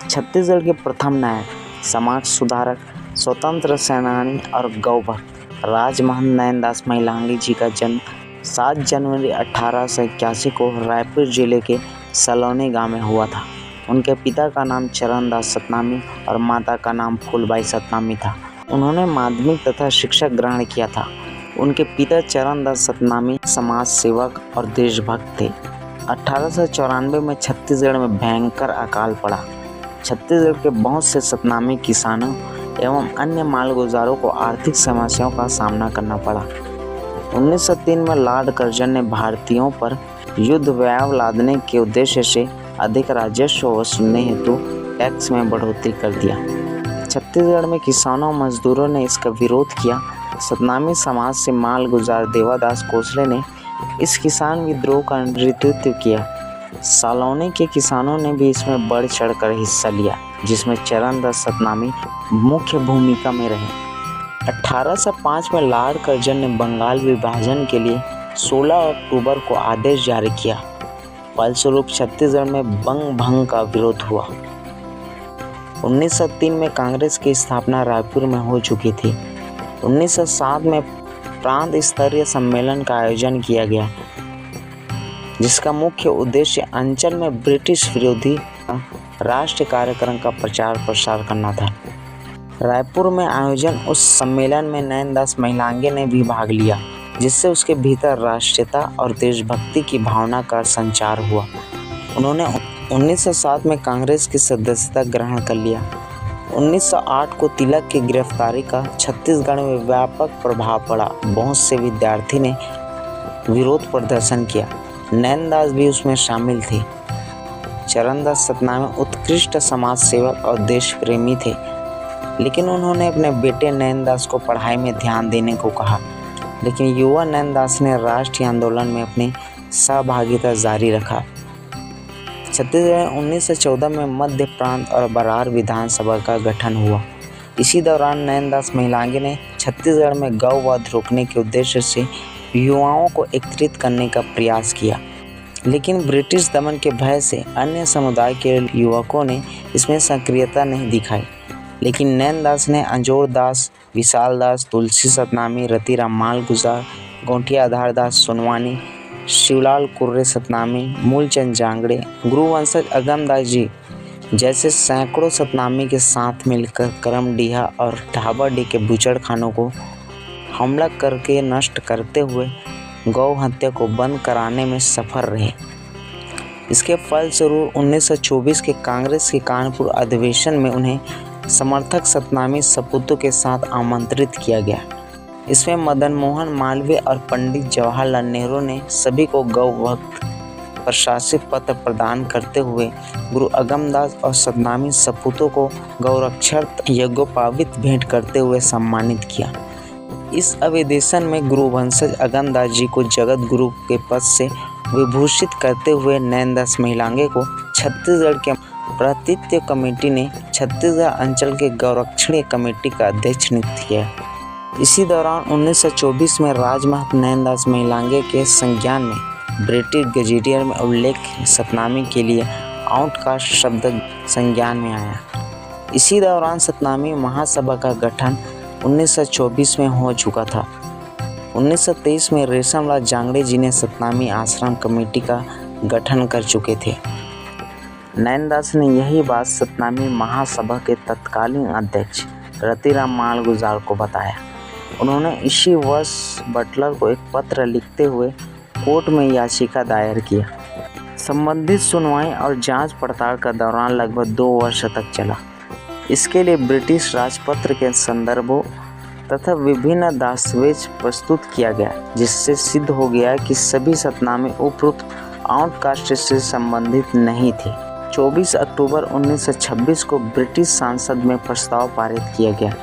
छत्तीसगढ़ के प्रथम नायक, समाज सुधारक, स्वतंत्र सेनानी और गौभक्त राजमहंत नैनदास महिलांगी जी का जन्म 7 जनवरी 1881 को रायपुर जिले के सलोनी गांव में हुआ था। उनके पिता का नाम चरणदास सतनामी और माता का नाम फूलबाई सतनामी था। उन्होंने माध्यमिक तथा शिक्षा ग्रहण किया था। उनके पिता चरणदास सतनामी समाज सेवक और देशभक्त थे। 1894 में छत्तीसगढ़ में भयंकर अकाल पड़ा। छत्तीसगढ़ के बहुत से सतनामी किसानों एवं अन्य मालगुजारों को आर्थिक समस्याओं का सामना करना पड़ा। 1903 में लॉर्ड कर्जन ने भारतीयों पर युद्ध व्यय लादने के उद्देश्य से अधिक राजस्व वसूलने हेतु टैक्स में बढ़ोतरी कर दिया। छत्तीसगढ़ में किसानों मजदूरों ने इसका विरोध किया। सतनामी समाज से मालगुजार देवादास कोसले ने इस किसान विद्रोह का नेतृत्व किया। सलोनी के किसानों ने भी इसमें बढ़ चढ़कर हिस्सा लिया, जिसमें चरणदास सतनामी मुख्य भूमिका में रहे। 1805 में लॉर्ड कर्जन ने बंगाल विभाजन के लिए 16 अक्टूबर को आदेश जारी किया। फलस्वरूप छत्तीसगढ़ में बंग भंग का विरोध हुआ। 1903 में कांग्रेस की स्थापना रायपुर में हो चुकी थी। 1907 में प्रांत स्तरीय सम्मेलन का आयोजन किया गया, जिसका मुख्य उद्देश्य अंचल में ब्रिटिश विरोधी राष्ट्रीय कार्यक्रम का प्रचार प्रसार करना था। रायपुर में आयोजन उस सम्मेलन में नैनदास महिलांगी ने भी भाग लिया, जिससे उसके भीतर राष्ट्रीयता और देशभक्ति की भावना का संचार हुआ। उन्होंने 1907 में कांग्रेस की सदस्यता ग्रहण कर लिया। 1908 को तिलक की गिरफ्तारी का छत्तीसगढ़ में व्यापक प्रभाव पड़ा। बहुत से विद्यार्थी ने विरोध प्रदर्शन किया। नैनदास भी उसमें शामिल थे। चरणदास सतनामी उत्कृष्ट समाज सेवक और देश प्रेमी थे, लेकिन उन्होंने अपने बेटे नैनदास को पढ़ाई में ध्यान देने को कहा। लेकिन युवा नैनदास ने राष्ट्रीय आंदोलन में अपनी सहभागिता जारी रखा। छत्तीसगढ़ 1914 में मध्य प्रांत और बरार विधानसभा का गठन हुआ। इसी दौरान नैनदास महिलांगी ने छत्तीसगढ़ में गौवध रोकने के उद्देश्य से युवाओं को एकत्रित करने का प्रयास किया, लेकिन ब्रिटिश दमन के भय से अन्य समुदाय के युवकों ने इसमें सक्रियता नहीं दिखाई। लेकिन नैनदास ने अंजोर दास, विशाल दास, तुलसी सतनामी, रतिराम मालगुजार, गोंठिया आधारदास सोनवानी, शिवलाल कुर्रे सतनामी, मूलचंद जांगड़े, गुरुवंशज अगमदास जी जैसे सैकड़ों सतनामी के साथ मिलकर करमडीहा और ढाबाडीह के बुचड़खानों को हमला करके नष्ट करते हुए गौ हत्या को बंद कराने में सफल रहे। इसके फलस्वरूप 1924 के कांग्रेस के कानपुर अधिवेशन में उन्हें समर्थक सतनामी सपूतों के साथ आमंत्रित किया गया। इसमें मदन मोहन मालवीय और पंडित जवाहरलाल नेहरू ने सभी को गौभक्त प्रशासित पत्र प्रदान करते हुए गुरु अगमदास और सतनामी सपूतों को गौरक्षक यज्ञोपवीत भेंट करते हुए सम्मानित किया। इस अधिवेशन में गुरुवंशज अगमदास जी को जगत गुरु के पद से विभूषित करते हुए नैनदास महिलांगी को छत्तीसगढ़ के प्रतिनिधित्व कमेटी ने छत्तीसगढ़ अंचल के गौरक्षणीय कमेटी का अध्यक्ष नियुक्त किया। इसी दौरान 1924 में राजमहंत नैनदास महिलांगी के संज्ञान में ब्रिटिश गजेटियर में उल्लेख सतनामी के लिए आउटकास्ट शब्द संज्ञान में आया। इसी दौरान सतनामी महासभा का गठन 1924 में हो चुका था। 1923 में रेशमलाल जांगड़े जी ने सतनामी आश्रम कमेटी का गठन कर चुके थे। नैनदास ने यही बात सतनामी महासभा के तत्कालीन अध्यक्ष रतिराम मालगुजार को बताया। उन्होंने इसी वर्ष बटलर को एक पत्र लिखते हुए कोर्ट में याचिका दायर किया। संबंधित सुनवाई और जांच पड़ताल का दौरान लगभग 2 वर्ष तक चला। इसके लिए ब्रिटिश राजपत्र के संदर्भों तथा विभिन्न दस्तावेज प्रस्तुत किया गया, जिससे सिद्ध हो गया कि सभी सतनामी उपरोक्त आउटकास्ट से संबंधित नहीं थे। 24 अक्टूबर 1926 को ब्रिटिश संसद में प्रस्ताव पारित किया गया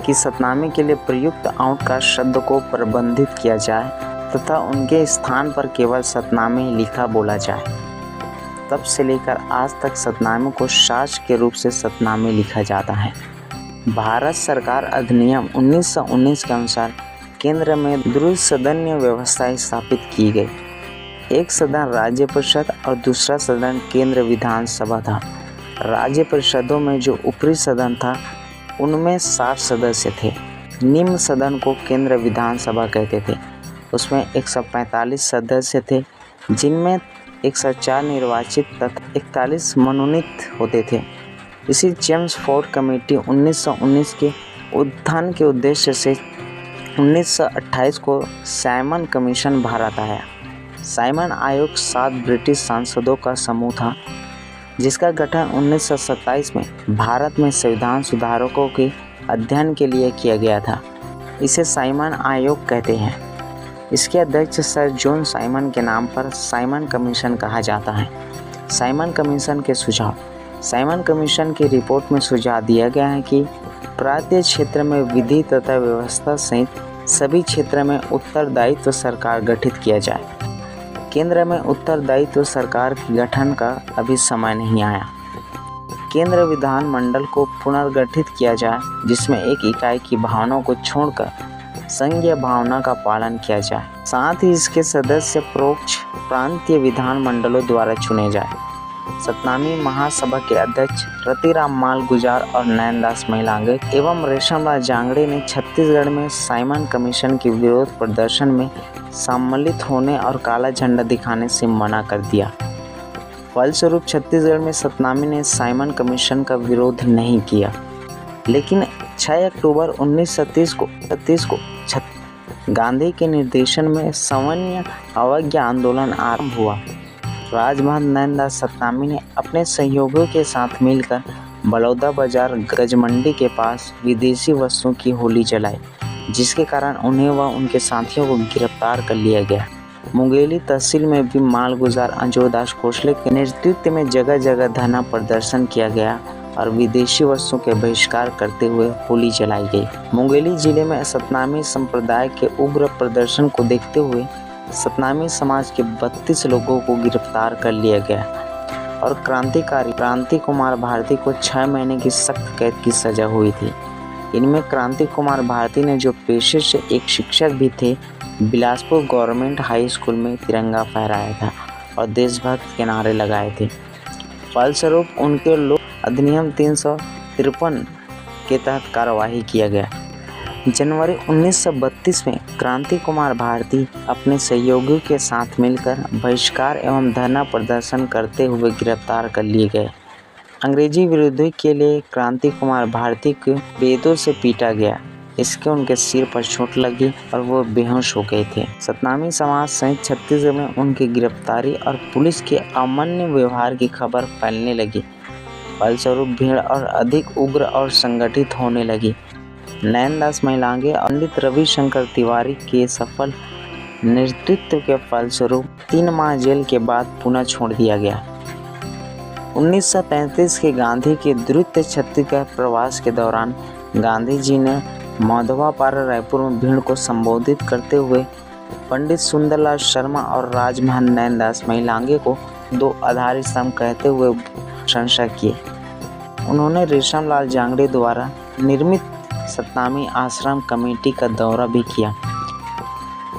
कि सतनामी के लिए प्रयुक्त आउटकास्ट शब्द को प्रतिबंधित किया जाए तथा उनके स्थान पर केवल सतनामी लिखा बोला जाए। तब से लेकर आज तक सतनामी को साक्ष्य के रूप से सतनामी लिखा जाता है। भारत सरकार अधिनियम 1919 के अनुसार केंद्र में द्विसदनीय व्यवस्था स्थापित की गई। एक सदन राज्य परिषद और दूसरा सदन केंद्र विधानसभा था। राज्य परिषदों में जो ऊपरी सदन था उनमें 60 सदस्य थे। निम्न सदन को केंद्र विधानसभा कहते थे। उसमें 145 सदस्य थे, जिनमें 104 निर्वाचित तथा 41 मनोनीत होते थे। इसी जेम्स फोर्ड कमेटी 1919 के उत्थान के उद्देश्य से 1928 को साइमन कमीशन भारत आया। साइमन आयोग 7 ब्रिटिश सांसदों का समूह था, जिसका गठन 1927 में भारत में संविधान सुधारकों के अध्ययन के लिए किया गया था। इसे साइमन आयोग कहते हैं। इसके अध्यक्ष सर जॉन साइमन के नाम पर साइमन कमीशन कहा जाता है। साइमन कमीशन के सुझाव। साइमन कमीशन की रिपोर्ट में सुझाव दिया गया है कि प्रांतीय क्षेत्र में विधि तथा व्यवस्था सहित सभी क्षेत्र में उत्तरदायित्व सरकार गठित किया जाए। केंद्र में उत्तरदायित्व सरकार के गठन का अभी समय नहीं आया। केंद्र विधानमंडल को पुनर्गठित किया जाए, जिसमें एक इकाई की भावनाओं को छोड़कर संघीय भावना का पालन किया जाए। साथ ही इसके सदस्य परोक्ष प्रांतीय विधानमंडलों द्वारा चुने जाए। 17वीं महासभा के अध्यक्ष रतिराम माल गुजार और नैनदास महिलांगे एवं रेशमलाल जांगड़े ने छत्तीसगढ़ में साइमन कमीशन के विरोध प्रदर्शन में सम्मिलित होने और काला झंडा दिखाने से मना कर दिया। फलस्वरूप छत्तीसगढ़ में सतनामी ने साइमन कमीशन का विरोध नहीं किया। लेकिन 6 अक्टूबर 1930 को गांधी के निर्देशन में सवर्ण अवज्ञा आंदोलन आरंभ हुआ। राजमहल नैनदास सतनामी ने अपने सहयोगियों के साथ मिलकर बलौदा बाजार गजमंडी के पास विदेशी वस्तुओं की होली जलाई, जिसके कारण उन्हें व उनके साथियों को गिरफ्तार कर लिया गया। मुंगेली तहसील में भी मालगुजार अंजोदास खोसले के नेतृत्व में जगह जगह धरना प्रदर्शन किया गया और विदेशी वस्तुओं के बहिष्कार करते हुए होली जलाई गई। मुंगेली जिले में सतनामी संप्रदाय के उग्र प्रदर्शन को देखते हुए सतनामी समाज के 32 लोगों को गिरफ्तार कर लिया गया और क्रांतिकारी क्रांति कुमार भारती को 6 महीने की सख्त कैद की सजा हुई थी। इनमें क्रांति कुमार भारती ने, जो पेशे से एक शिक्षक भी थे, बिलासपुर गवर्नमेंट हाई स्कूल में तिरंगा फहराया था और देशभक्त के नारे लगाए थे। फलस्वरूप उनके लोक अधिनियम 353 के तहत कार्यवाही किया गया। जनवरी 1932 में क्रांति कुमार भारती अपने सहयोगियों के साथ मिलकर बहिष्कार एवं धरना प्रदर्शन करते हुए गिरफ्तार कर लिए गए। अंग्रेजी विरोधी के लिए क्रांति कुमार भारती को बेदों से पीटा गया। इसके उनके सिर पर चोट लगी और वो बेहोश हो गए थे। सतनामी समाज सहित छत्तीसगढ़ में उनकी गिरफ्तारी और पुलिस के अमान्य व्यवहार की खबर फैलने लगी। फलस्वरूप भीड़ और अधिक उग्र और संगठित होने लगी। नैनदास महिलांगे और पंडित रविशंकर तिवारी के सफल नेतृत्व के फलस्वरूप 3 माह जेल के बाद पुनः छोड़ दिया गया। 1933 के गांधी के द्वितीय छत्तीसगढ़ प्रवास के दौरान गांधी जी ने माधवापारा रायपुर में भीड़ को संबोधित करते हुए पंडित सुंदरलाल शर्मा और राजमहल नैनदास महिलांगे को 2 आधार स्तंभ कहते हुए प्रशंसा की। उन्होंने रेशमलाल जांगड़े द्वारा निर्मित सतनामी आश्रम कमेटी का दौरा भी किया।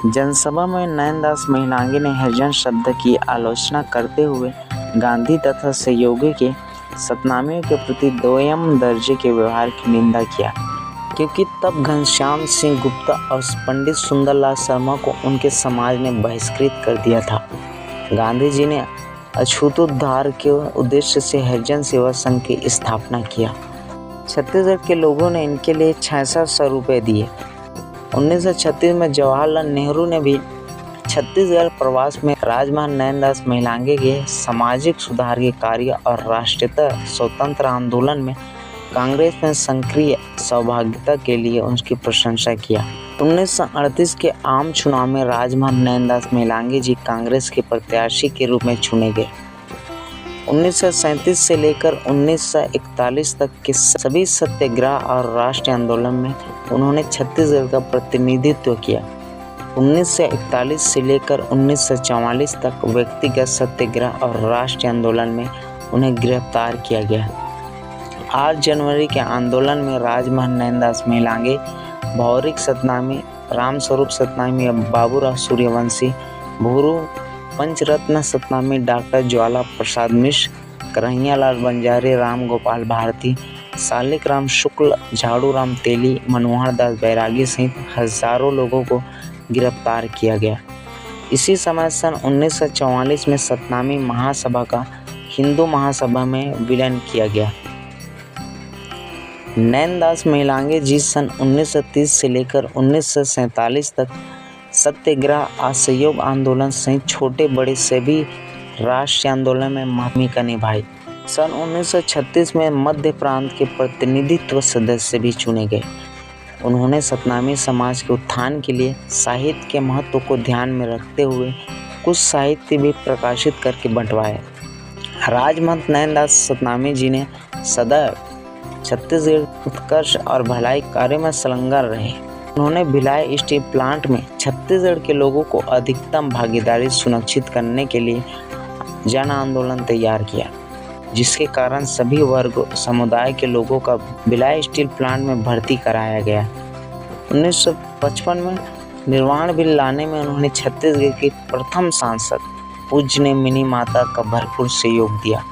जनसभा में नैनदास महिलांगे ने हरिजन शब्द की आलोचना करते हुए गांधी तथा सहयोगी के सतनामियों के प्रति दोयम दर्जे के व्यवहार की निंदा किया, क्योंकि तब घनश्याम सिंह गुप्ता और पंडित सुंदरलाल शर्मा को उनके समाज ने बहिष्कृत कर दिया था। गांधी जी ने अछूतोद्धार के उद्देश्य से हरिजन सेवा संघ की स्थापना किया। छत्तीसगढ़ के लोगों ने इनके लिए 6600 रुपये दिए। 1936 में जवाहरलाल नेहरू ने भी छत्तीसगढ़ प्रवास में राजमहल नैनदास महिलांगे के सामाजिक सुधार के कार्य और राष्ट्रीयता स्वतंत्र आंदोलन में कांग्रेस में सक्रिय सहभागिता के लिए उनकी प्रशंसा किया। 1938 के आम चुनाव में राजमहल नैनदास महिलांगे जी कांग्रेस के प्रत्याशी के रूप में चुने गए। 1937 से लेकर 1941 तक के सभी सत्याग्रह और राष्ट्रीय आंदोलन में उन्होंने छत्तीसगढ़ का प्रतिनिधित्व किया। 1941 से लेकर 1944 तक व्यक्तिगत सत्याग्रह और राष्ट्रीय आंदोलन में उन्हें गिरफ्तार किया गया। 8 जनवरी के आंदोलन में राजमहल नैनदास महिलांगे, भौरिक सतनामी, रामस्वरूप सतनामी, बाबूराव सूर्यवंशी, भूरू पंचरत्न सतनामी, डॉक्टर ज्वाला प्रसाद मिश्र, कन्हैयालाल बंजारे, राम गोपाल भारती, शालिक राम शुक्ल, झाड़ू राम तेली, मनोहर दास बैरागी सहित हजारों लोगों को गिरफ्तार किया गया। इसी समय सन 1944 में सतनामी महासभा का हिंदू महासभा में विलय किया गया। नैनदास मेलांगे जी सन 1930 से लेकर 1947 तक सत्याग्रह, असहयोग आंदोलन सहित छोटे बड़े सभी राष्ट्रीय आंदोलन में भूमिका निभाई। सन 1936 में मध्य प्रांत के प्रतिनिधित्व सदस्य भी चुने गए। उन्होंने सतनामी समाज के उत्थान के लिए साहित्य के महत्व को ध्यान में रखते हुए कुछ साहित्य भी प्रकाशित करके बंटवाए। राजमहंत नैनदास सतनामी जी ने सदैव छत्तीसगढ़ उत्कर्ष और भलाई कार्य में संलग्न रहे। उन्होंने भिलाई स्टील प्लांट में छत्तीसगढ़ के लोगों को अधिकतम भागीदारी सुनिश्चित करने के लिए जन आंदोलन तैयार किया, जिसके कारण सभी वर्ग समुदाय के लोगों का भिलाई स्टील प्लांट में भर्ती कराया गया। 1955 में निर्वाण बिल लाने में उन्होंने छत्तीसगढ़ के प्रथम सांसद पूज्य मिनी माता का भरपूर सहयोग दिया।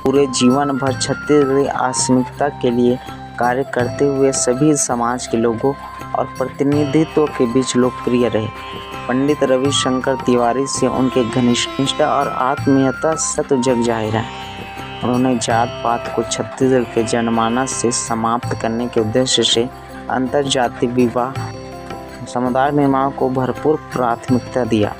पूरे जीवन भर छत्तीसगढ़ी अस्मिता के लिए कार्य करते हुए सभी समाज के लोगों और प्रतिनिधित्व के बीच लोकप्रिय रहे। पंडित रविशंकर तिवारी से उनके घनिष्ठता और आत्मीयता सत जग जाहिर है। उन्होंने जात पात को छत्तीसगढ़ के जनमानस से समाप्त करने के उद्देश्य से अंतर्जातीय विवाह समुदाय निर्माण को भरपूर प्राथमिकता दिया।